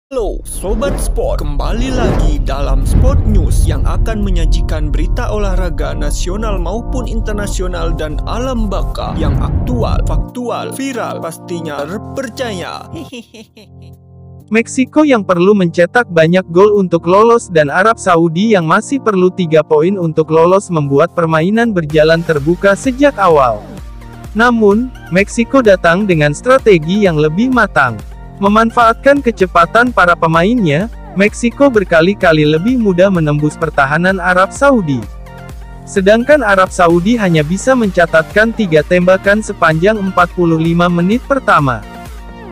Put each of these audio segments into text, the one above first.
Halo Sobat Sport, kembali lagi dalam Sport News yang akan menyajikan berita olahraga nasional maupun internasional dan alam baka yang aktual, faktual, viral, pastinya terpercaya. Meksiko yang perlu mencetak banyak gol untuk lolos dan Arab Saudi yang masih perlu 3 poin untuk lolos membuat permainan berjalan terbuka sejak awal. Namun, Meksiko datang dengan strategi yang lebih matang. Memanfaatkan kecepatan para pemainnya, Meksiko berkali-kali lebih mudah menembus pertahanan Arab Saudi. Sedangkan Arab Saudi hanya bisa mencatatkan 3 tembakan sepanjang 45 menit pertama.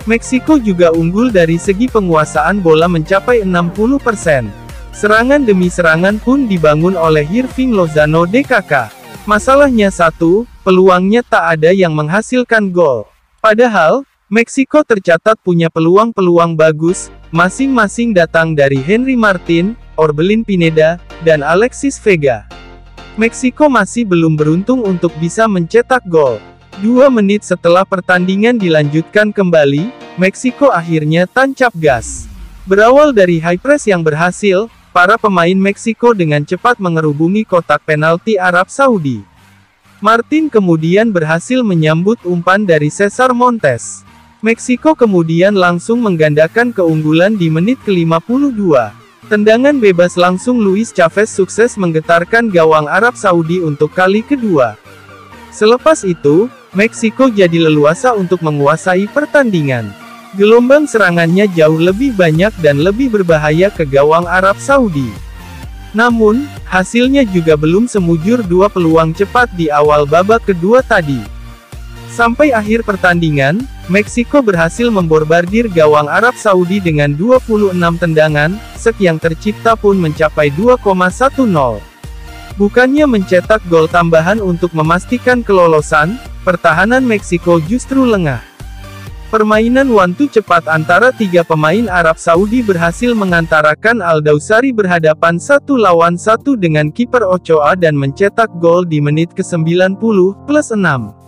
Meksiko juga unggul dari segi penguasaan bola mencapai 60%. Serangan demi serangan pun dibangun oleh Hirving Lozano DKK. Masalahnya satu, peluangnya tak ada yang menghasilkan gol. Padahal, Meksiko tercatat punya peluang-peluang bagus, masing-masing datang dari Henry Martin, Orbelin Pineda, dan Alexis Vega. Meksiko masih belum beruntung untuk bisa mencetak gol. 2 menit setelah pertandingan dilanjutkan kembali, Meksiko akhirnya tancap gas. Berawal dari high press yang berhasil, para pemain Meksiko dengan cepat mengerubungi kotak penalti Arab Saudi. Martin kemudian berhasil menyambut umpan dari Cesar Montes. Meksiko kemudian langsung menggandakan keunggulan di menit ke-52. Tendangan bebas langsung Luis Chavez sukses menggetarkan gawang Arab Saudi untuk kali kedua. Selepas itu, Meksiko jadi leluasa untuk menguasai pertandingan. Gelombang serangannya jauh lebih banyak dan lebih berbahaya ke gawang Arab Saudi. Namun, hasilnya juga belum semujur 2 peluang cepat di awal babak kedua tadi. Sampai akhir pertandingan, Meksiko berhasil memborbardir gawang Arab Saudi dengan 26 tendangan, set yang tercipta pun mencapai 2,10. Bukannya mencetak gol tambahan untuk memastikan kelolosan, pertahanan Meksiko justru lengah. Permainan one-two cepat antara 3 pemain Arab Saudi berhasil mengantarakan Al Dawsari berhadapan 1 lawan 1 dengan kiper Ochoa dan mencetak gol di menit ke-90+6.